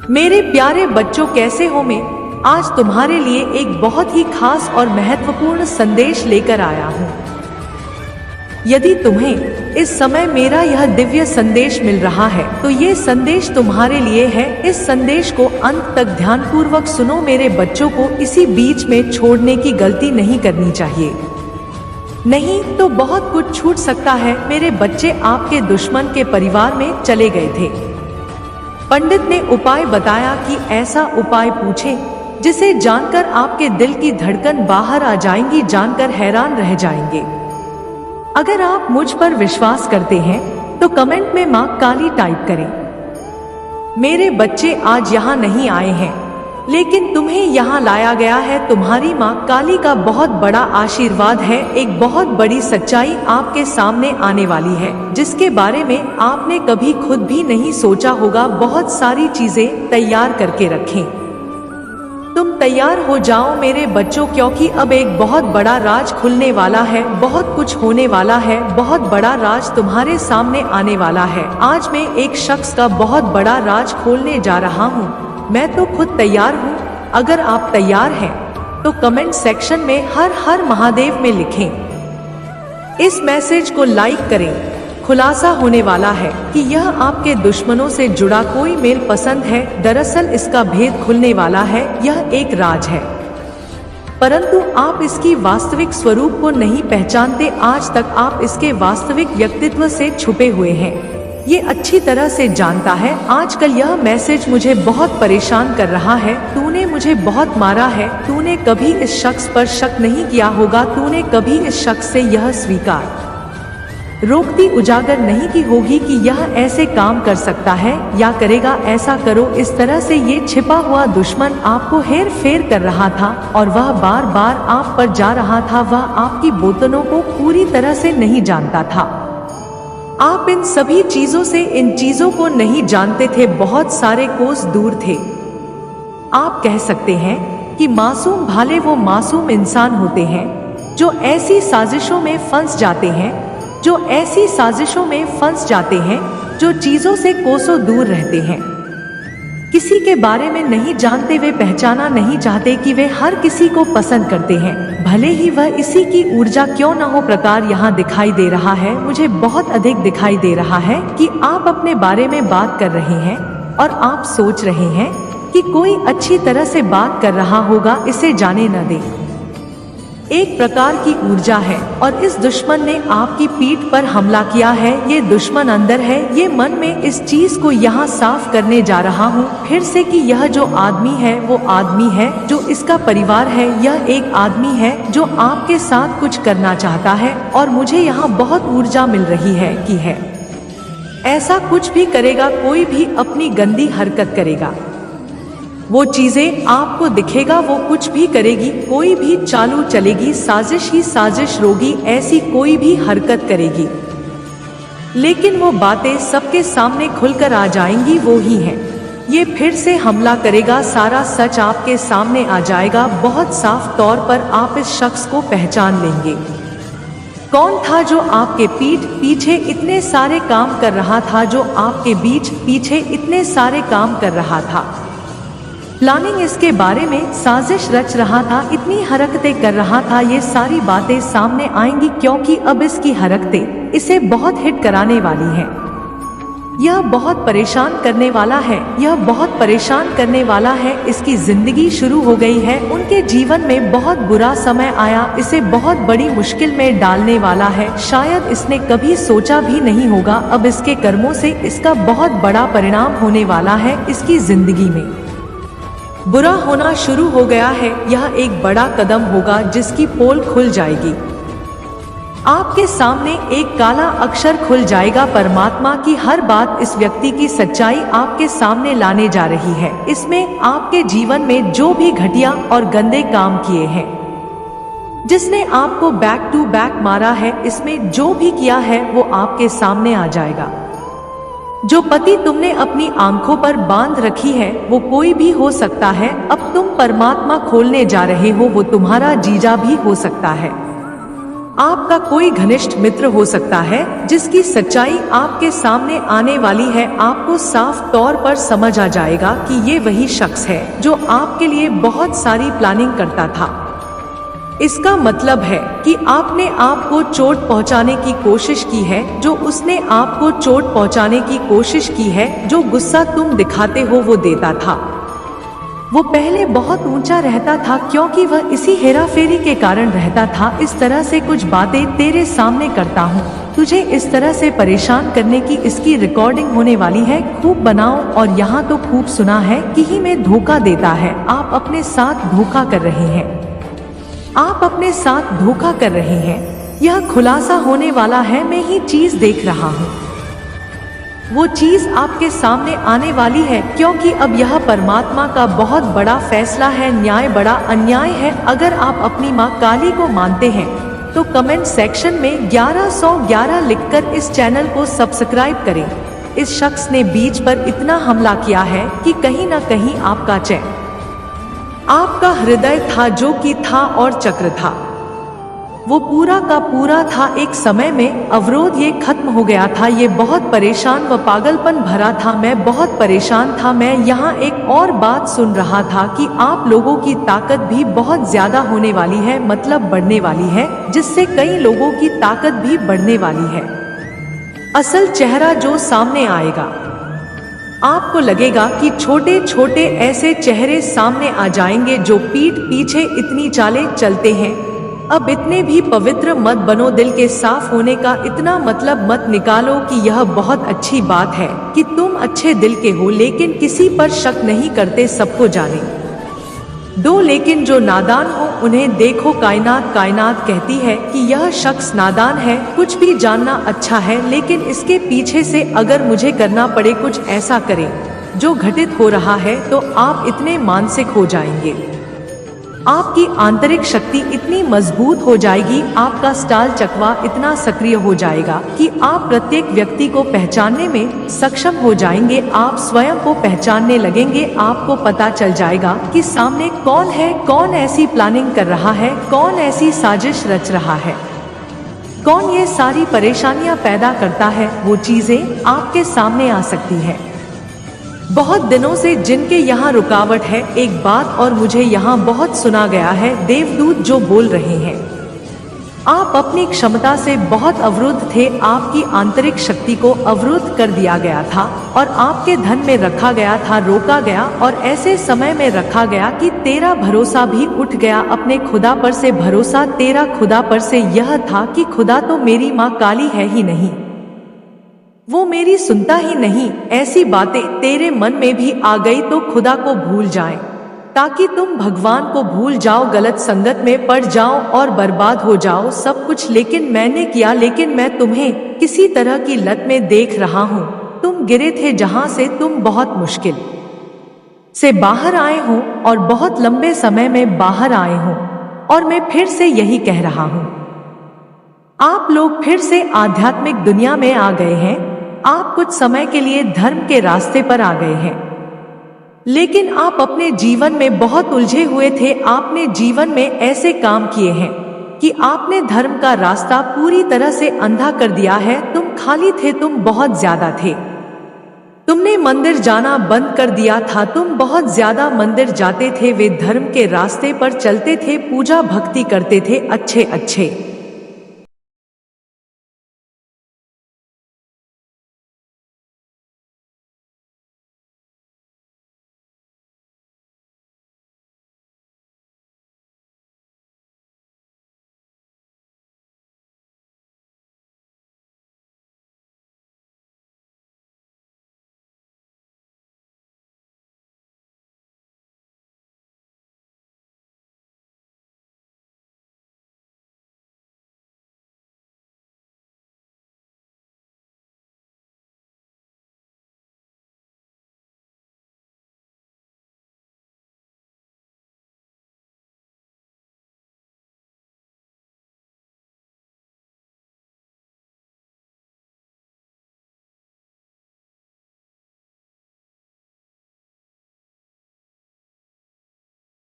मेरे प्यारे बच्चों, कैसे हो? मैं आज तुम्हारे लिए एक बहुत ही खास और महत्वपूर्ण संदेश लेकर आया हूँ। यदि तुम्हें इस समय मेरा यह दिव्य संदेश मिल रहा है तो ये संदेश तुम्हारे लिए है। इस संदेश को अंत तक ध्यानपूर्वक सुनो। मेरे बच्चों को इसी बीच में छोड़ने की गलती नहीं करनी चाहिए, नहीं तो बहुत कुछ छूट सकता है। मेरे बच्चे आपके दुश्मन के परिवार में चले गए थे। पंडित ने उपाय बताया कि ऐसा उपाय पूछें जिसे जानकर आपके दिल की धड़कन बाहर आ जाएंगी, जानकर हैरान रह जाएंगे। अगर आप मुझ पर विश्वास करते हैं तो कमेंट में मां काली टाइप करें। मेरे बच्चे आज यहाँ नहीं आए हैं, लेकिन तुम्हें यहाँ लाया गया है। तुम्हारी माँ काली का बहुत बड़ा आशीर्वाद है। एक बहुत बड़ी सच्चाई आपके सामने आने वाली है जिसके बारे में आपने कभी खुद भी नहीं सोचा होगा। बहुत सारी चीजें तैयार करके रखें। तुम तैयार हो जाओ मेरे बच्चों, क्योंकि अब एक बहुत बड़ा राज खुलने वाला है। बहुत कुछ होने वाला है। बहुत बड़ा राज तुम्हारे सामने आने वाला है। आज मैं एक शख्स का बहुत बड़ा राज खोलने जा रहा हूँ। मैं तो खुद तैयार हूँ। अगर आप तैयार हैं तो कमेंट सेक्शन में हर हर महादेव में लिखें। इस मैसेज को लाइक करें। खुलासा होने वाला है कि यह आपके दुश्मनों से जुड़ा कोई मेल पसंद है। दरअसल इसका भेद खुलने वाला है। यह एक राज है, परंतु आप इसकी वास्तविक स्वरूप को नहीं पहचानते। आज तक आप इसके वास्तविक व्यक्तित्व से छुपे हुए हैं, ये अच्छी तरह से जानता है। आजकल यह मैसेज मुझे बहुत परेशान कर रहा है। तूने मुझे बहुत मारा है। तूने कभी इस शख्स पर शक नहीं किया होगा। तूने कभी इस शख्स से यह स्वीकार रोकती उजागर नहीं की होगी कि यह ऐसे काम कर सकता है या करेगा। ऐसा करो। इस तरह से ये छिपा हुआ दुश्मन आपको हेर फेर कर रहा था और वह बार बार आप पर जा रहा था। वह आपकी बोतलों को पूरी तरह से नहीं जानता था। आप इन सभी चीजों से इन चीजों को नहीं जानते थे। बहुत सारे कोस दूर थे। आप कह सकते हैं कि मासूम भाले वो मासूम इंसान होते हैं जो ऐसी साजिशों में फंस जाते हैं, जो ऐसी साजिशों में फंस जाते हैं, जो चीजों से कोसों दूर रहते हैं, किसी के बारे में नहीं जानते। वे पहचाना नहीं चाहते कि वे हर किसी को पसंद करते हैं, भले ही वह इसी की ऊर्जा क्यों न हो। प्रकार यहाँ दिखाई दे रहा है, मुझे बहुत अधिक दिखाई दे रहा है कि आप अपने बारे में बात कर रहे हैं और आप सोच रहे हैं कि कोई अच्छी तरह से बात कर रहा होगा, इसे जाने न दे। एक प्रकार की ऊर्जा है और इस दुश्मन ने आपकी पीठ पर हमला किया है। ये दुश्मन अंदर है। ये मन में इस चीज को यहाँ साफ करने जा रहा हूँ फिर से कि यह जो आदमी है वो आदमी है जो इसका परिवार है। यह एक आदमी है जो आपके साथ कुछ करना चाहता है और मुझे यहाँ बहुत ऊर्जा मिल रही है कि है ऐसा कुछ भी करेगा। कोई भी अपनी गंदी हरकत करेगा, वो चीजें आपको दिखेगा, वो कुछ भी करेगी, कोई भी चालू चलेगी, साजिश ही साजिश रोगी, ऐसी कोई भी हरकत करेगी, लेकिन वो बातें सबके सामने खुलकर आ जाएंगी। वो ही है। ये फिर से हमला करेगा। सारा सच आपके सामने आ जाएगा। बहुत साफ तौर पर आप इस शख्स को पहचान लेंगे। कौन था जो आपके पीठ पीछे इतने सारे काम कर रहा था, जो आपके बीच पीछे इतने सारे काम कर रहा था। प्लानिंग इसके बारे में साजिश रच रहा था, इतनी हरकतें कर रहा था। ये सारी बातें सामने आएंगी क्योंकि अब इसकी हरकतें इसे बहुत हिट कराने वाली हैं। यह बहुत परेशान करने वाला है। यह बहुत परेशान करने वाला है। इसकी जिंदगी शुरू हो गई है। उनके जीवन में बहुत बुरा समय आया। इसे बहुत बड़ी मुश्किल में डालने वाला है। शायद इसने कभी सोचा भी नहीं होगा। अब इसके कर्मों से इसका बहुत बड़ा परिणाम होने वाला है। इसकी जिंदगी में बुरा होना शुरू हो गया है। यह एक बड़ा कदम होगा जिसकी पोल खुल जाएगी। आपके सामने एक काला अक्षर खुल जाएगा। परमात्मा की हर बात, इस व्यक्ति की सच्चाई आपके सामने लाने जा रही है। इसमें आपके जीवन में जो भी घटिया और गंदे काम किए हैं, जिसने आपको बैक टू बैक मारा है, इसमें जो भी किया है वो आपके सामने आ जाएगा। जो पति तुमने अपनी आंखों पर बांध रखी है वो कोई भी हो सकता है। अब तुम परमात्मा खोलने जा रहे हो, वो तुम्हारा जीजा भी हो सकता है। आपका कोई घनिष्ठ मित्र हो सकता है जिसकी सच्चाई आपके सामने आने वाली है। आपको साफ तौर पर समझ आ जाएगा कि ये वही शख्स है जो आपके लिए बहुत सारी प्लानिंग करता था। इसका मतलब है कि आपने आपको चोट पहुंचाने की कोशिश की है, जो उसने आपको चोट पहुंचाने की कोशिश की है। जो गुस्सा तुम दिखाते हो वो देता था। वो पहले बहुत ऊंचा रहता था क्योंकि वह इसी हेराफेरी के कारण रहता था। इस तरह से कुछ बातें तेरे सामने करता हूँ, तुझे इस तरह से परेशान करने की इसकी रिकॉर्डिंग होने वाली है। खूब बनाओ। और यहाँ तो खूब सुना है कि ही में धोखा देता है। आप अपने साथ धोखा कर रहे हैं। आप अपने साथ धोखा कर रहे हैं। यह खुलासा होने वाला है। मैं ही चीज देख रहा हूँ। वो चीज आपके सामने आने वाली है क्योंकि अब यह परमात्मा का बहुत बड़ा फैसला है। न्याय बड़ा अन्याय है। अगर आप अपनी माँ काली को मानते हैं तो कमेंट सेक्शन में 1111 लिखकर इस चैनल को सब्सक्राइब करें। इस शख्स ने बीच पर इतना हमला किया है कि कहीं ना कहीं आपका चैन, आपका हृदय था जो कि था और चक्र था, वो पूरा का पूरा था। एक समय में अवरोध ये खत्म हो गया था। ये बहुत परेशान व पागलपन भरा था। मैं बहुत परेशान था। मैं यहाँ एक और बात सुन रहा था कि आप लोगों की ताकत भी बहुत ज्यादा होने वाली है, मतलब बढ़ने वाली है, जिससे कई लोगों की ताकत भी बढ़ने वाली है। असल चेहरा जो सामने आएगा, आपको लगेगा कि छोटे छोटे ऐसे चेहरे सामने आ जाएंगे जो पीठ पीछे इतनी चालें चलते हैं। अब इतने भी पवित्र मत बनो। दिल के साफ होने का इतना मतलब मत निकालो कि यह बहुत अच्छी बात है कि तुम अच्छे दिल के हो, लेकिन किसी पर शक नहीं करते, सबको जाने दो। लेकिन जो नादान हो उन्हें देखो। कायनात कहती है कि यह शख्स नादान है। कुछ भी जानना अच्छा है, लेकिन इसके पीछे से अगर मुझे करना पड़े कुछ ऐसा करें जो घटित हो रहा है, तो आप इतने मानसिक हो जाएंगे, आपकी आंतरिक शक्ति इतनी मजबूत हो जाएगी, आपका स्टाल चकवा इतना सक्रिय हो जाएगा कि आप प्रत्येक व्यक्ति को पहचानने में सक्षम हो जाएंगे। आप स्वयं को पहचानने लगेंगे। आपको पता चल जाएगा कि सामने कौन है, कौन ऐसी प्लानिंग कर रहा है, कौन ऐसी साजिश रच रहा है, कौन ये सारी परेशानियां पैदा करता है। वो चीजें आपके सामने आ सकती है। बहुत दिनों से जिनके यहाँ रुकावट है। एक बात और मुझे यहाँ बहुत सुना गया है, देवदूत जो बोल रहे हैं, आप अपनी क्षमता से बहुत अवरुद्ध थे। आपकी आंतरिक शक्ति को अवरुद्ध कर दिया गया था और आपके धन में रखा गया था, रोका गया और ऐसे समय में रखा गया कि तेरा भरोसा भी उठ गया अपने खुदा पर से। भरोसा तेरा खुदा पर से यह था कि खुदा तो मेरी माँ काली है ही नहीं, वो मेरी सुनता ही नहीं। ऐसी बातें तेरे मन में भी आ गई तो खुदा को भूल जाएं, ताकि तुम भगवान को भूल जाओ, गलत संगत में पड़ जाओ और बर्बाद हो जाओ सब कुछ। लेकिन मैंने किया, लेकिन मैं तुम्हें किसी तरह की लत में देख रहा हूँ। तुम गिरे थे जहाँ से तुम बहुत मुश्किल से बाहर आए हो और बहुत लंबे समय में बाहर आए हो। और मैं फिर से यही कह रहा हूँ, आप लोग फिर से आध्यात्मिक दुनिया में आ गए हैं। आप कुछ समय के लिए धर्म के रास्ते पर आ गए हैं, लेकिन आप अपने जीवन में बहुत उलझे हुए थे। आपने जीवन में ऐसे काम किए हैं कि आपने धर्म का रास्ता पूरी तरह से अंधा कर दिया है। तुम खाली थे, तुम बहुत ज्यादा थे। तुमने मंदिर जाना बंद कर दिया था। तुम बहुत ज्यादा मंदिर जाते थे, वे धर्म के रास्ते पर चलते थे, पूजा भक्ति करते थे, अच्छे